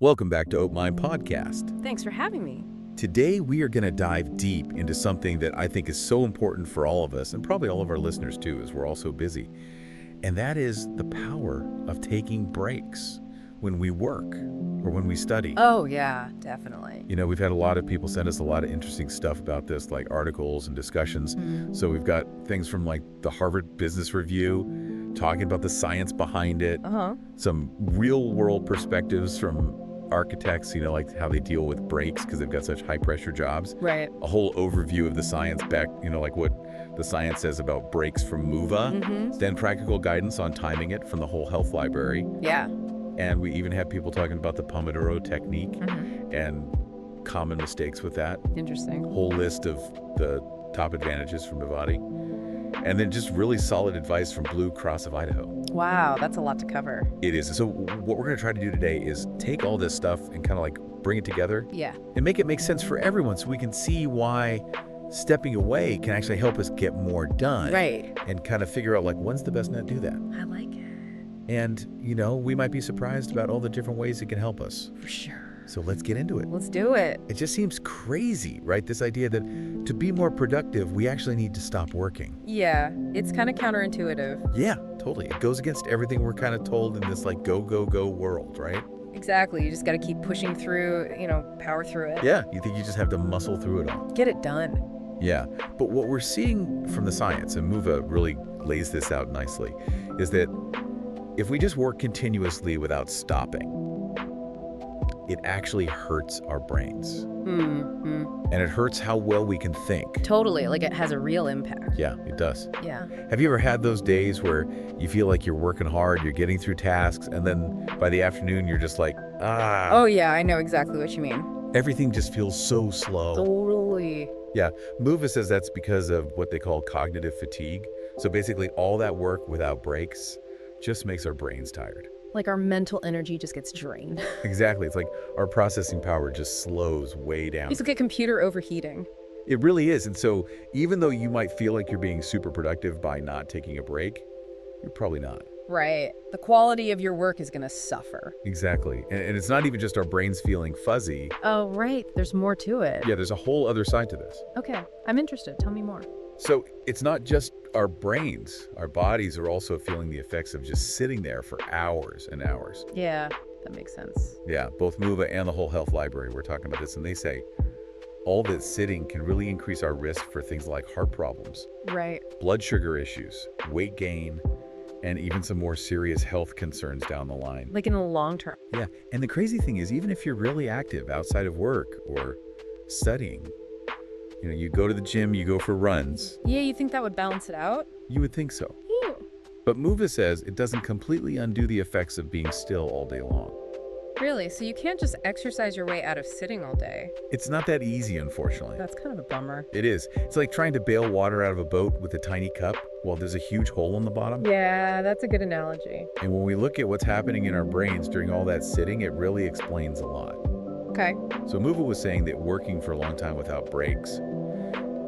Welcome back to OatMind Podcast. Thanks for having me. Today, we are going to dive deep into something that I think is so important for all of us, and probably all of our listeners too, as we're all so busy. And that is the power of taking breaks when we work or when we study. Oh, yeah, definitely. You know, we've had a lot of people send us a lot of interesting stuff about this, like articles and discussions. So we've got things from like the Harvard Business Review, talking about the science behind it, some real-world perspectives from architects, like how they deal with breaks because they've got such high-pressure jobs. Right. A whole overview of the science back, like what the science says about breaks from MUVA. Then practical guidance on timing it from the whole health library. Yeah. And we even have people talking about the Pomodoro technique and common mistakes with that. Interesting. Whole list of the top advantages from Bhavati. And then just really solid advice from Blue Cross of Idaho. Wow, that's a lot to cover. It is. So what we're going to try to do today is take all this stuff and kind of like bring it together. Yeah. And make it make sense for everyone so we can see why stepping away can actually help us get more done. Right. And kind of figure out like when's the best time to do that. I like it. And, we might be surprised about all the different ways it can help us. For sure. So let's get into it. Let's do it. It just seems crazy, right? This idea that to be more productive, we actually need to stop working. Yeah, it's kind of counterintuitive. Yeah, totally. It goes against everything we're kind of told in this like go, go, go world, right? Exactly. You just got to keep pushing through, power through it. Yeah, you think you just have to muscle through it all. Get it done. Yeah, but what we're seeing from the science, and MUVA really lays this out nicely, is that if we just work continuously without stopping, it actually hurts our brains. And it hurts how well we can think. Totally. Like it has a real impact. Yeah, it does. Yeah. Have you ever had those days where you feel like you're working hard, you're getting through tasks, and then by the afternoon you're just like, Oh, yeah, I know exactly what you mean. everything just feels so slow. Totally. Yeah, MUVA says that's because of what they call cognitive fatigue. So basically all that work without breaks just makes our brains tired. Like our mental energy just gets drained. Exactly. It's like our processing power just slows way down. It's like a computer overheating. It really is. And so even though you might feel like you're being super productive by not taking a break, you're probably not. Right. The quality of your work is going to suffer. Exactly. And it's not even just our brains feeling fuzzy. Oh, right. There's more to it. Yeah, there's a whole other side to this. Okay. I'm interested. Tell me more. So it's not just our brains. Our bodies are also feeling the effects of just sitting there for hours and hours. Yeah, that makes sense. Yeah, both MUVA and the whole health library were talking about this, and they say all that sitting can really increase our risk for things like heart problems, Right. blood sugar issues, weight gain, and even some more serious health concerns down the line. Like in the long term. Yeah, and the crazy thing is, even if you're really active outside of work or studying, you go to the gym, you go for runs, Yeah, you think that would balance it out? you would think so. Yeah. But MUVA says it doesn't completely undo the effects of being still all day long. Really? So you can't just exercise your way out of sitting all day? It's not that easy, unfortunately. That's kind of a bummer. It is. It's like trying to bail water out of a boat with a tiny cup while there's a huge hole in the bottom. Yeah, that's a good analogy. And when we look at what's happening in our brains during all that sitting, it really explains a lot. Okay. So MUVA was saying that working for a long time without breaks,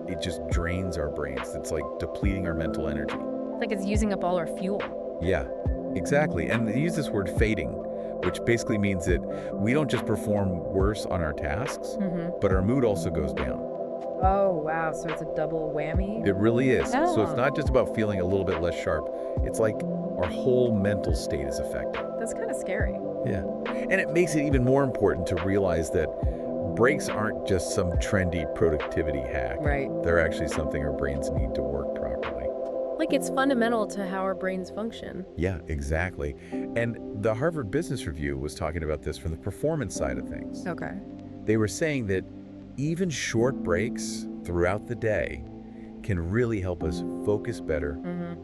it just drains our brains. It's like depleting our mental energy. Like it's using up all our fuel. Yeah, exactly. And they use this word fading, which basically means that we don't just perform worse on our tasks, but our mood also goes down. Oh, wow. So it's a double whammy? It really is. So it's Oh. not just about feeling a little bit less sharp. It's like our whole mental state is affected. That's kind of scary. Yeah. And it makes it even more important to realize that breaks aren't just some trendy productivity hack. Right. They're actually something our brains need to work properly. Like it's fundamental to how our brains function. Yeah, exactly. And the Harvard Business Review was talking about this from the performance side of things. Okay. They were saying that even short breaks throughout the day can really help us focus better,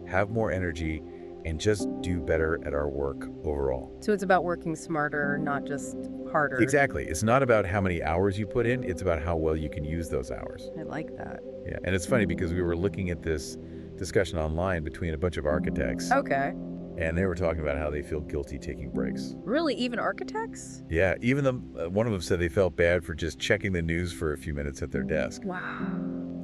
have more energy, and just do better at our work overall. So it's about working smarter, not just harder. Exactly. It's not about how many hours you put in, it's about how well you can use those hours. I like that. Yeah, and it's funny because we were looking at this discussion online between a bunch of architects, Okay. and they were talking about how they feel guilty taking breaks. Really? Even architects? Yeah, even one of them said they felt bad for just checking the news for a few minutes at their desk. Wow.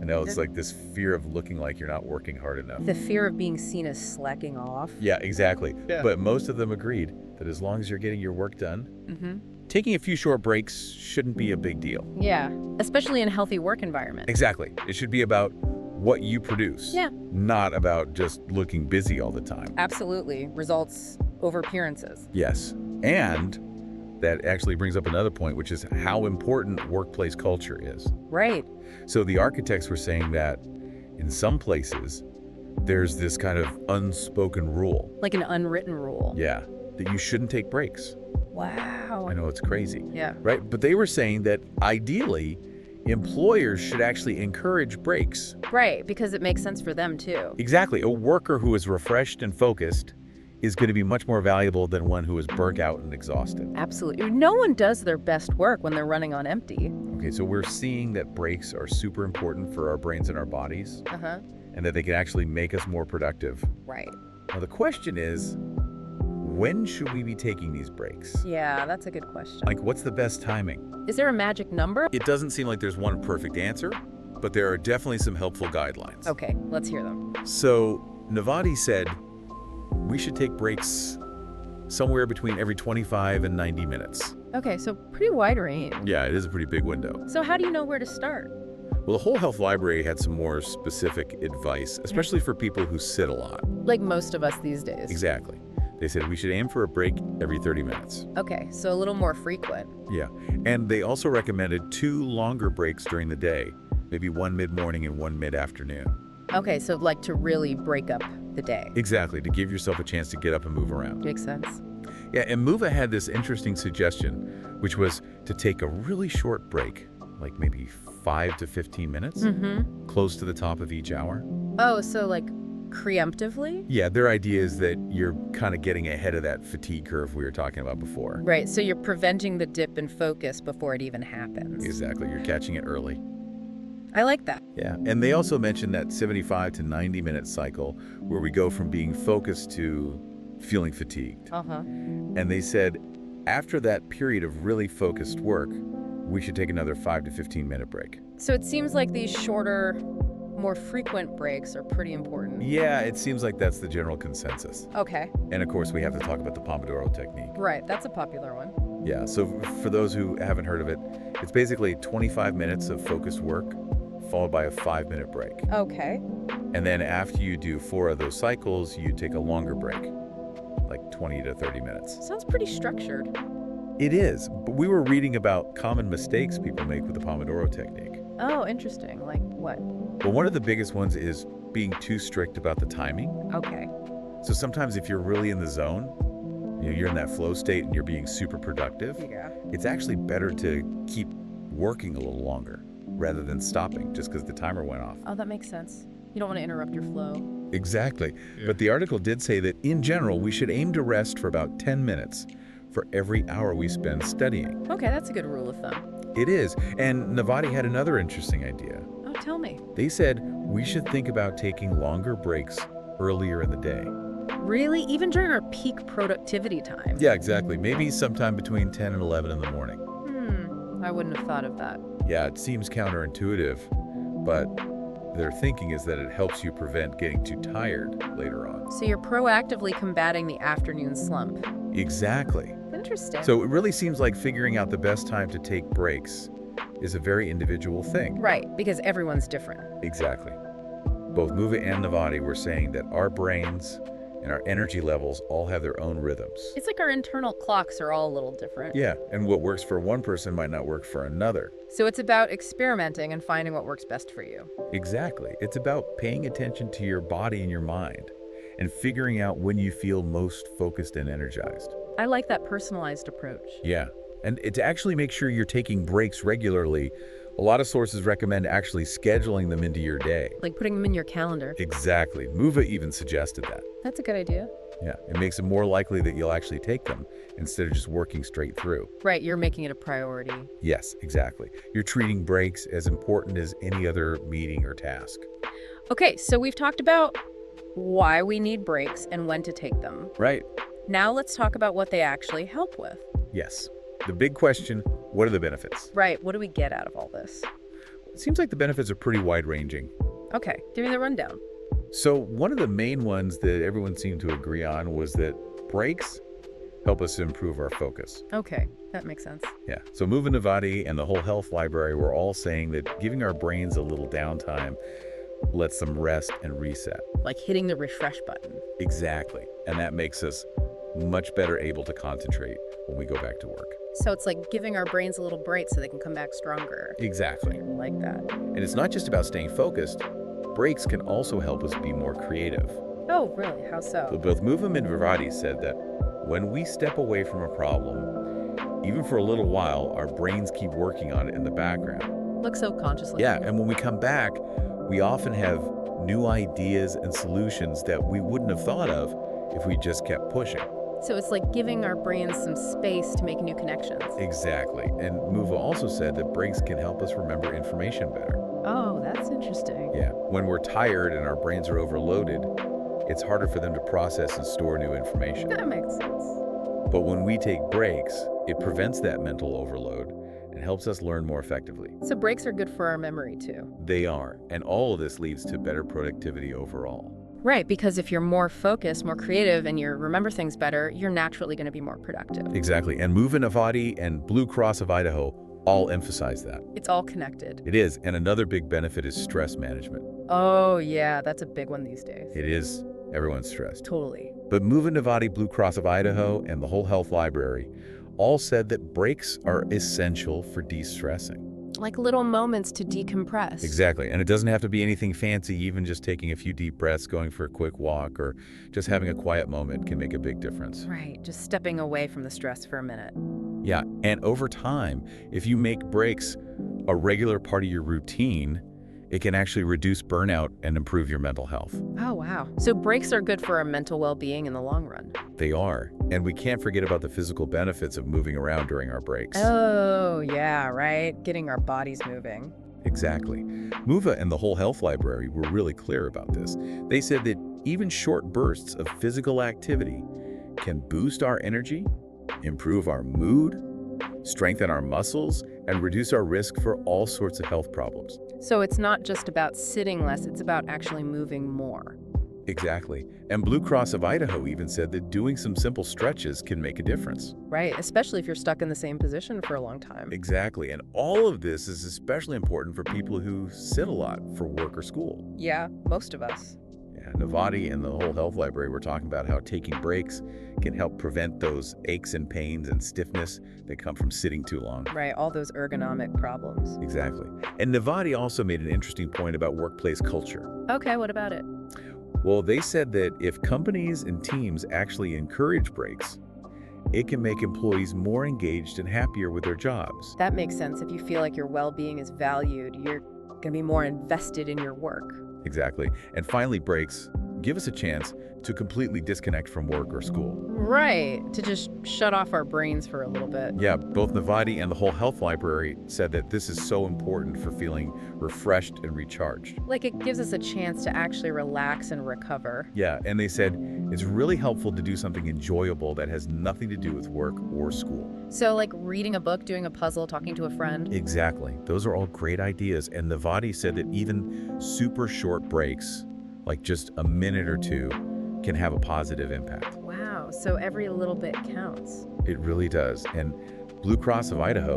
I know, it's like this fear of looking like you're not working hard enough. The fear of being seen as slacking off. Yeah, exactly. Yeah. But most of them agreed that as long as you're getting your work done, taking a few short breaks shouldn't be a big deal. Yeah, especially in healthy work environments. Exactly. It should be about what you produce. Yeah. Not about just looking busy all the time. Absolutely. Results over appearances. Yes. And that actually brings up another point, which is how important workplace culture is. Right. So the architects were saying that in some places, there's this kind of unspoken rule. Like an unwritten rule. Yeah. That you shouldn't take breaks. Wow. I know, it's crazy. Yeah. Right? But they were saying that ideally, employers should actually encourage breaks. Right, because it makes sense for them too. Exactly. A worker who is refreshed and focused is going to be much more valuable than one who is burnt out and exhausted. Absolutely. No one does their best work when they're running on empty. Okay, so we're seeing that breaks are super important for our brains and our bodies, and that they can actually make us more productive. Right. Now, the question is, when should we be taking these breaks? Yeah, that's a good question. Like, what's the best timing? Is there a magic number? It doesn't seem like there's one perfect answer, but there are definitely some helpful guidelines. Okay, let's hear them. So, Navadi said we should take breaks somewhere between every 25 and 90 minutes. Okay, so pretty wide range. Yeah, it is a pretty big window. So how do you know where to start? Well, the whole health library had some more specific advice, especially for people who sit a lot. Like most of us these days. Exactly. They said we should aim for a break every 30 minutes. Okay, so a little more frequent. Yeah, and they also recommended 2 longer breaks during the day, maybe one mid-morning and one mid-afternoon. Okay, so like to really break up the day. Exactly, to give yourself a chance to get up and move around. Makes sense. Yeah, and Muva had this interesting suggestion, which was to take a really short break, like maybe 5 to 15 minutes, close to the top of each hour. Oh, so like preemptively? Yeah, their idea is that you're kind of getting ahead of that fatigue curve we were talking about before. Right, so you're preventing the dip in focus before it even happens. Exactly, you're catching it early. I like that. Yeah, and they also mentioned that 75 to 90-minute cycle where we go from being focused to feeling fatigued. And they said after that period of really focused work, we should take another 5 to 15-minute break. So it seems like these shorter, more frequent breaks are pretty important. Yeah, it seems like that's the general consensus. Okay. And of course, we have to talk about the Pomodoro technique. Right, that's a popular one. Yeah, so for those who haven't heard of it, it's basically 25 minutes of focused work followed by a 5-minute break. Okay. And then after you do 4 of those cycles, you take a longer break, like 20 to 30 minutes. Sounds pretty structured. It is, but we were reading about common mistakes people make with the Pomodoro technique. Oh, interesting. Like what? Well, one of the biggest ones is being too strict about the timing. Okay. So sometimes if you're really in the zone, you're in that flow state and you're being super productive, Yeah. it's actually better to keep working a little longer rather than stopping just because the timer went off. Oh, that makes sense. You don't want to interrupt your flow. Exactly. But the article did say that in general, we should aim to rest for about 10 minutes for every hour we spend studying. Okay, that's a good rule of thumb. It is. And Navadi had another interesting idea. Oh, tell me. They said we should think about taking longer breaks earlier in the day. Really? Even during our peak productivity time? Yeah, exactly. Maybe sometime between 10 and 11 in the morning. I wouldn't have thought of that. Yeah, it seems counterintuitive, but their thinking is that it helps you prevent getting too tired later on. So you're proactively combating the afternoon slump. Exactly. Interesting. So it really seems like figuring out the best time to take breaks is a very individual thing. Right, because everyone's different. Exactly. Both Muva and Navadi were saying that our brains and our energy levels all have their own rhythms. It's like our internal clocks are all a little different. Yeah, and what works for one person might not work for another. So it's about experimenting and finding what works best for you. Exactly. It's about paying attention to your body and your mind and figuring out when you feel most focused and energized. I like that personalized approach. Yeah, and to actually make sure you're taking breaks regularly, a lot of sources recommend actually scheduling them into your day. Like putting them in your calendar. Exactly. Muva even suggested that. That's a good idea. Yeah, it makes it more likely that you'll actually take them instead of just working straight through. Right, you're making it a priority. Yes, exactly. You're treating breaks as important as any other meeting or task. Okay, so we've talked about why we need breaks and when to take them. Right. Now let's talk about what they actually help with. Yes. The big question, what are the benefits? Right, what do we get out of all this? It seems like the benefits are pretty wide-ranging. Okay, give me the rundown. So one of the main ones that everyone seemed to agree on was that breaks help us improve our focus. Okay, that makes sense. Yeah, so Move and Navati and the whole health library were all saying that giving our brains a little downtime lets them rest and reset. Like hitting the refresh button. Exactly, and that makes us much better able to concentrate when we go back to work. So it's like giving our brains a little break so they can come back stronger. Exactly. I like that. And it's not just about staying focused. Breaks can also help us be more creative. Oh, really? How So so? both Muvim and Vivati said that when we step away from a problem, even for a little while, our brains keep working on it in the background. Look so consciously. Yeah, and when we come back, we often have new ideas and solutions that we wouldn't have thought of if we just kept pushing. So it's like giving our brains some space to make new connections. Exactly. And Muva also said that breaks can help us remember information better. Oh, that's interesting. Yeah, when we're tired and our brains are overloaded, it's harder for them to process and store new information. That makes sense. But when we take breaks, it prevents that mental overload and helps us learn more effectively. So breaks are good for our memory too. They are, and all of this leads to better productivity overall. Right, because if you're more focused, more creative, and you remember things better, you're naturally going to be more productive. Exactly, and Move in Avadi and Blue Cross of Idaho all emphasize that. It's all connected. It is, and another big benefit is stress management. Oh, yeah, that's a big one these days. It is. Everyone's stressed. Totally. But Move in Avadi, Blue Cross of Idaho, and the whole health library all said that breaks are essential for de-stressing. Like little moments to decompress. Exactly, and it doesn't have to be anything fancy. Even just taking a few deep breaths, going for a quick walk, or just having a quiet moment can make a big difference. Right, just stepping away from the stress for a minute. Yeah, and over time, if you make breaks a regular part of your routine, it can actually reduce burnout and improve your mental health. Oh, wow. So breaks are good for our mental well-being in the long run. They are, and we can't forget about the physical benefits of moving around during our breaks. Oh, yeah, right. Getting our bodies moving. Exactly. Muva and the whole health library were really clear about this. They said that even short bursts of physical activity can boost our energy, improve our mood, strengthen our muscles, and reduce our risk for all sorts of health problems. So it's not just about sitting less, it's about actually moving more. Exactly. And Blue Cross of Idaho even said that doing some simple stretches can make a difference. Right, especially if you're stuck in the same position for a long time. Exactly. And all of this is especially important for people who sit a lot for work or school. Yeah, most of us. Yeah, Navati and the whole health library were talking about how taking breaks can help prevent those aches and pains and stiffness that come from sitting too long. Right, all those ergonomic problems. Exactly. And Navati also made an interesting point about workplace culture. Okay, what about it? Well, they said that if companies and teams actually encourage breaks, it can make employees more engaged and happier with their jobs. That makes sense. If you feel like your well-being is valued, you're going to be more invested in your work. Exactly. And finally, breaks give us a chance to completely disconnect from work or school. Right, to just shut off our brains for a little bit. Yeah, both Navati and the whole health library said that this is so important for feeling refreshed and recharged. Like it gives us a chance to actually relax and recover. Yeah, and they said it's really helpful to do something enjoyable that has nothing to do with work or school. So like reading a book, doing a puzzle, talking to a friend. Exactly. Those are all great ideas. And Navati said that even super short breaks, like just a minute or two, can have a positive impact. Wow, so every little bit counts. It really does. And Blue Cross of Idaho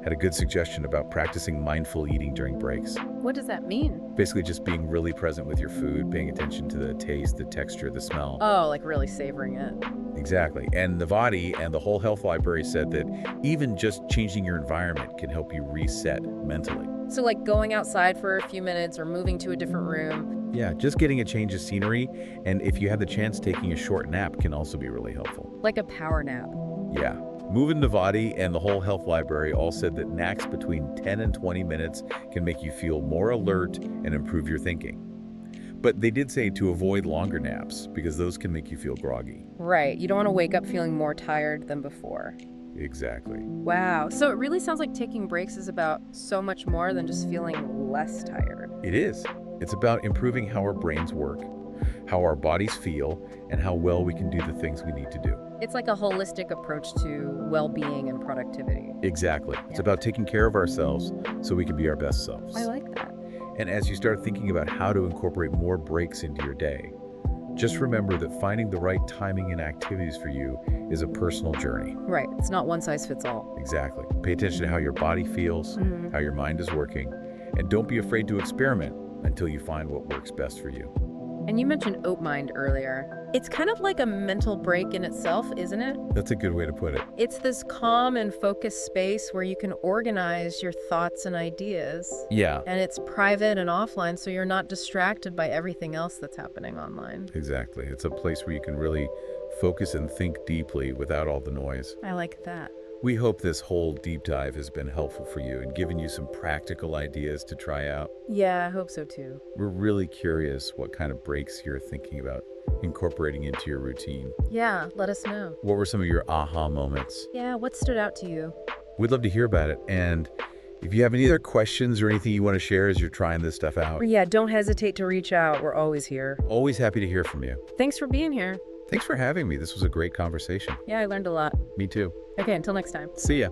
had a good suggestion about practicing mindful eating during breaks. What does that mean? Basically just being really present with your food, paying attention to the taste, the texture, the smell. Oh, like really savoring it. Exactly. And Navati and the whole health library said that even just changing your environment can help you reset mentally. So like going outside for a few minutes or moving to a different room. Yeah, just getting a change of scenery, and if you have the chance, taking a short nap can also be really helpful. Like a power nap. Yeah. Movin Navati and the whole health library all said that naps between 10 and 20 minutes can make you feel more alert and improve your thinking. But they did say to avoid longer naps because those can make you feel groggy. Right, you don't want to wake up feeling more tired than before. Exactly. Wow, so it really sounds like taking breaks is about so much more than just feeling less tired. It is. It's about improving how our brains work, how our bodies feel, and how well we can do the things we need to do. It's like a holistic approach to well-being and productivity. Exactly. It's about taking care of ourselves so we can be our best selves. I like that. And as you start thinking about how to incorporate more breaks into your day, Just remember that finding the right timing and activities for you is a personal journey. Right. It's not one size fits all. Exactly. Pay attention to how your body feels, how your mind is working, and don't be afraid to experiment until you find what works best for you. And you mentioned OatMind earlier. It's kind of like a mental break in itself, isn't it? That's a good way to put it. It's this calm and focused space where you can organize your thoughts and ideas. Yeah. And it's private and offline, so you're not distracted by everything else that's happening online. Exactly. It's a place where you can really focus and think deeply without all the noise. I like that. We hope this whole deep dive has been helpful for you and given you some practical ideas to try out. Yeah, I hope so too. We're really curious what kind of breaks you're thinking about incorporating into your routine. Yeah, let us know. What were some of your aha moments? Yeah, what stood out to you? We'd love to hear about it. And if you have any other questions or anything you want to share as you're trying this stuff out, Yeah, don't hesitate to reach out. We're always here. always happy to hear from you. Thanks for being here. Thanks for having me. This was a great conversation. Yeah, I learned a lot. Me too. Okay, until next time. See ya.